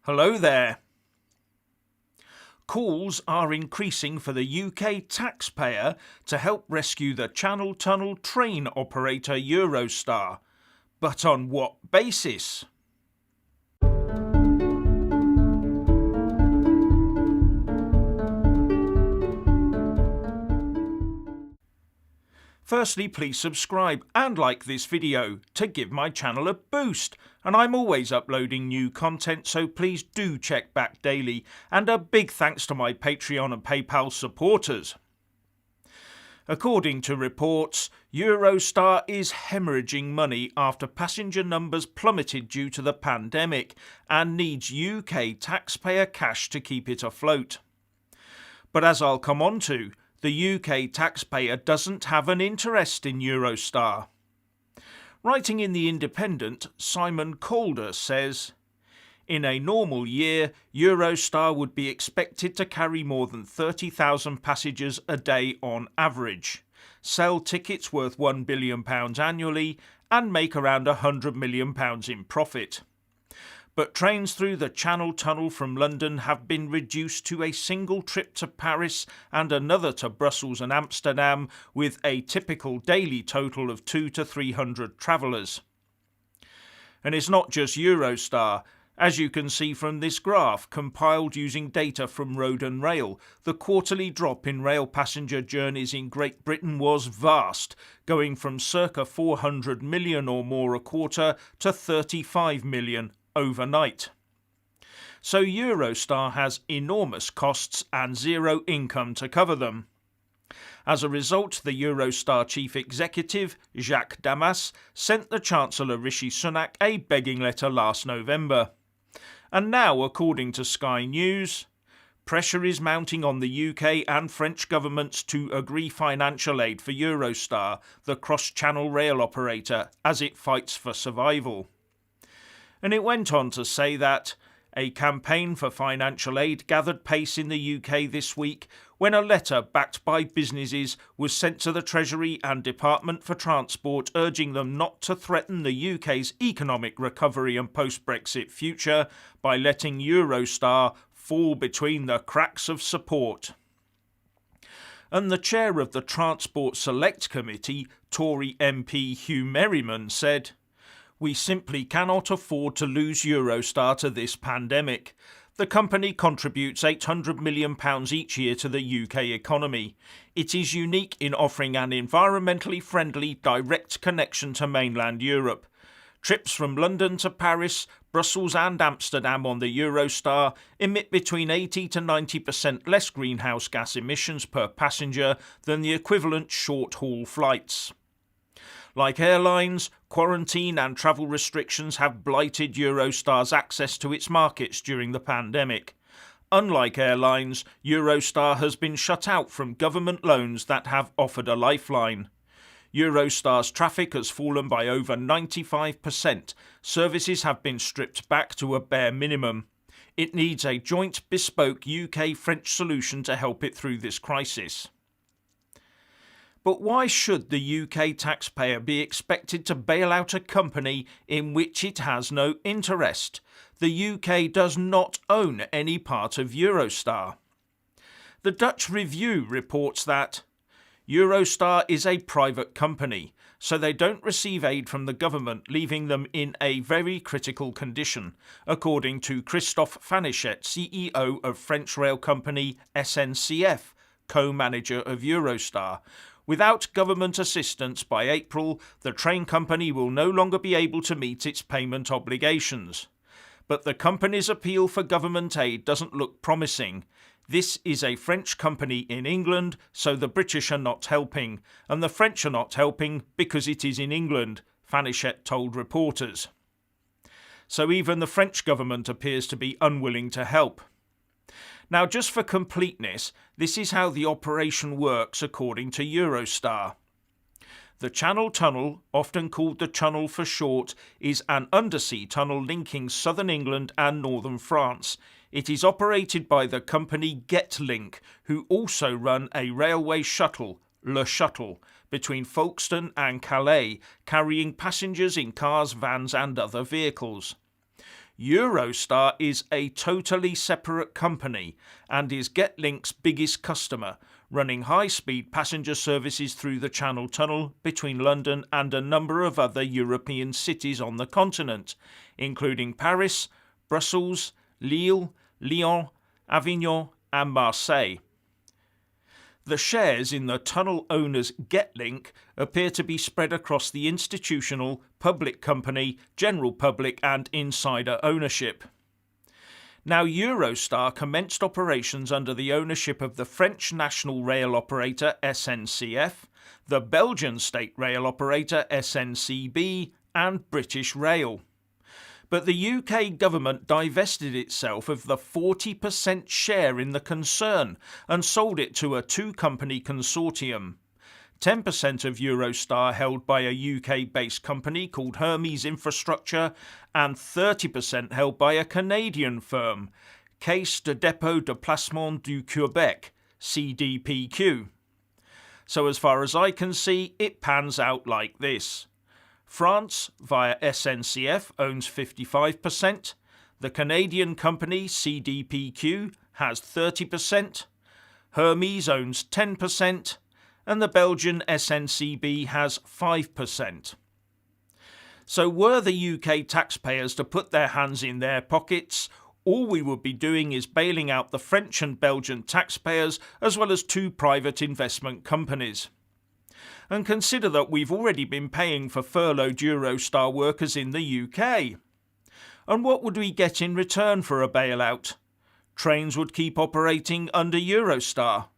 Hello there. Calls are increasing for the UK taxpayer to help rescue the Channel Tunnel train operator Eurostar. But on what basis? Firstly, please subscribe and like this video to give my channel a boost, and I'm always uploading new content, so please do check back daily, and a big thanks to my Patreon and PayPal supporters. According to reports, Eurostar is hemorrhaging money after passenger numbers plummeted due to the pandemic and needs UK taxpayer cash to keep it afloat. But as I'll come on to, the UK taxpayer doesn't have an interest in Eurostar. Writing in The Independent, Simon Calder says, "In a normal year, Eurostar would be expected to carry more than 30,000 passengers a day on average, sell tickets worth £1 billion annually, and make around £100 million in profit. But trains through the Channel Tunnel from London have been reduced to a single trip to Paris and another to Brussels and Amsterdam, with a typical daily total of 200 to 300 travellers." And it's not just Eurostar. As you can see from this graph, compiled using data from Road and Rail, the quarterly drop in rail passenger journeys in Great Britain was vast, going from circa 400 million or more a quarter to 35 million overnight. So Eurostar has enormous costs and zero income to cover them. As a result, the Eurostar chief executive, Jacques Damas, sent the Chancellor Rishi Sunak a begging letter last November. And now, according to Sky News, pressure is mounting on the UK and French governments to agree financial aid for Eurostar, the cross-channel rail operator, as it fights for survival. And it went on to say that a campaign for financial aid gathered pace in the UK this week when a letter backed by businesses was sent to the Treasury and Department for Transport, urging them not to threaten the UK's economic recovery and post-Brexit future by letting Eurostar fall between the cracks of support. And the chair of the Transport Select Committee, Tory MP Hugh Merriman, said, "We simply cannot afford to lose Eurostar to this pandemic. The company contributes £800 million each year to the UK economy. It is unique in offering an environmentally friendly direct connection to mainland Europe. Trips from London to Paris, Brussels and Amsterdam on the Eurostar emit between 80 to 90% less greenhouse gas emissions per passenger than the equivalent short-haul flights. Like airlines, quarantine and travel restrictions have blighted Eurostar's access to its markets during the pandemic. Unlike airlines, Eurostar has been shut out from government loans that have offered a lifeline. Eurostar's traffic has fallen by over 95%. Services have been stripped back to a bare minimum. It needs a joint, bespoke UK-French solution to help it through this crisis." But why should the UK taxpayer be expected to bail out a company in which it has no interest? The UK does not own any part of Eurostar. The Dutch Review reports that Eurostar is a private company, so they don't receive aid from the government, leaving them in a very critical condition, according to Christophe Fanichet, CEO of French rail company SNCF, co-manager of Eurostar. Without government assistance by April, the train company will no longer be able to meet its payment obligations. But the company's appeal for government aid doesn't look promising. This is a French company in England, so the British are not helping, and the French are not helping because it is in England, Fanichet told reporters. So even the French government appears to be unwilling to help. Now, just for completeness, this is how the operation works according to Eurostar. The Channel Tunnel, often called the Tunnel for short, is an undersea tunnel linking southern England and northern France. It is operated by the company Getlink, who also run a railway shuttle, Le Shuttle, between Folkestone and Calais, carrying passengers in cars, vans and other vehicles. Eurostar is a totally separate company and is Getlink's biggest customer, running high-speed passenger services through the Channel Tunnel between London and a number of other European cities on the continent, including Paris, Brussels, Lille, Lyon, Avignon and Marseille. The shares in the tunnel owner's Getlink appear to be spread across the institutional, public company, general public and insider ownership. Now, Eurostar commenced operations under the ownership of the French national rail operator SNCF, the Belgian state rail operator SNCB and British Rail. But the UK government divested itself of the 40% share in the concern and sold it to a two-company consortium. 10% of Eurostar held by a UK-based company called Hermes Infrastructure and 30% held by a Canadian firm, Caisse de Dépôt de Placement du Québec, CDPQ. So as far as I can see, it pans out like this. France, via SNCF, owns 55%, the Canadian company CDPQ has 30%, Hermes owns 10%, and the Belgian SNCB has 5%. So were the UK taxpayers to put their hands in their pockets, all we would be doing is bailing out the French and Belgian taxpayers as well as two private investment companies. And consider that we've already been paying for furloughed Eurostar workers in the UK. And what would we get in return for a bailout? Trains would keep operating under Eurostar.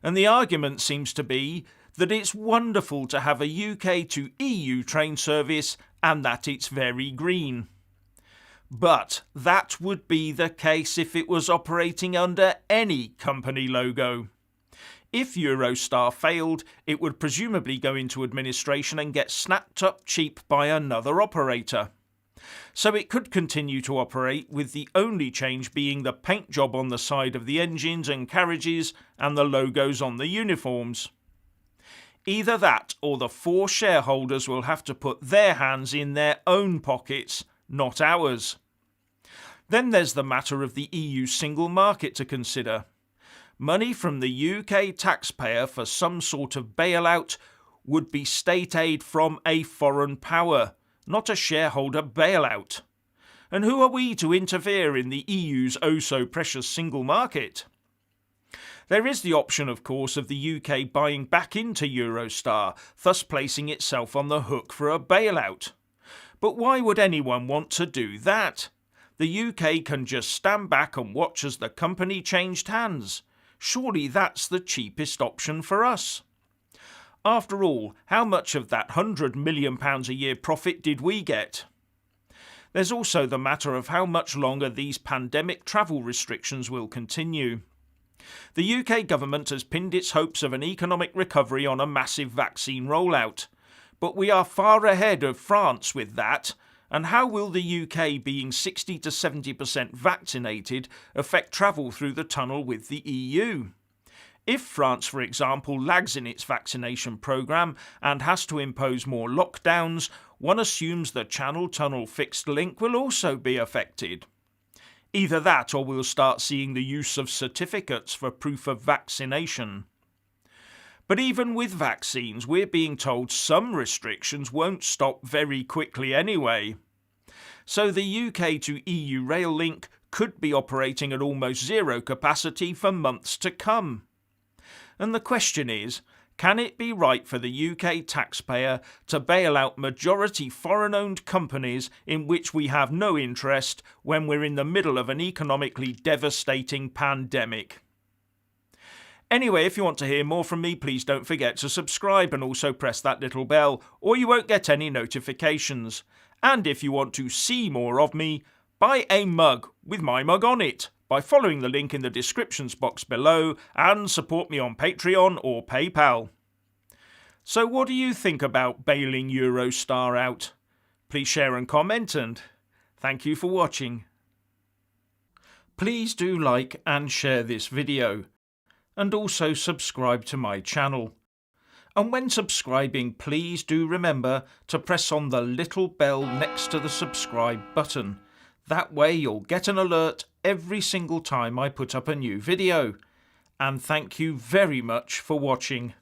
And the argument seems to be that it's wonderful to have a UK to EU train service and that it's very green. But that would be the case if it was operating under any company logo. If Eurostar failed, it would presumably go into administration and get snapped up cheap by another operator. So it could continue to operate, with the only change being the paint job on the side of the engines and carriages and the logos on the uniforms. Either that or the four shareholders will have to put their hands in their own pockets, not ours. Then there's the matter of the EU single market to consider. Money from the UK taxpayer for some sort of bailout would be state aid from a foreign power, not a shareholder bailout. And who are we to interfere in the EU's oh-so-precious single market? There is the option, of course, of the UK buying back into Eurostar, thus placing itself on the hook for a bailout. But why would anyone want to do that? The UK can just stand back and watch as the company changed hands. Surely that's the cheapest option for us. After all, how much of that £100 million a year profit did we get? There's also the matter of how much longer these pandemic travel restrictions will continue. The UK government has pinned its hopes of an economic recovery on a massive vaccine rollout, but we are far ahead of France with that. And how will the UK being 60 to 70% vaccinated affect travel through the tunnel with the EU? If France, for example, lags in its vaccination programme and has to impose more lockdowns, one assumes the Channel Tunnel fixed link will also be affected. Either that or we'll start seeing the use of certificates for proof of vaccination. But even with vaccines, we're being told some restrictions won't stop very quickly anyway. So the UK to EU rail link could be operating at almost zero capacity for months to come. And the question is, can it be right for the UK taxpayer to bail out majority foreign-owned companies in which we have no interest when we're in the middle of an economically devastating pandemic? Anyway, if you want to hear more from me, please don't forget to subscribe and also press that little bell, or you won't get any notifications. And if you want to see more of me, buy a mug with my mug on it by following the link in the descriptions box below, and support me on Patreon or PayPal. So what do you think about bailing Eurostar out? Please share and comment, and thank you for watching. Please do like and share this video, and also subscribe to my channel. And when subscribing, please do remember to press on the little bell next to the subscribe button. That way you'll get an alert every single time I put up a new video. And thank you very much for watching.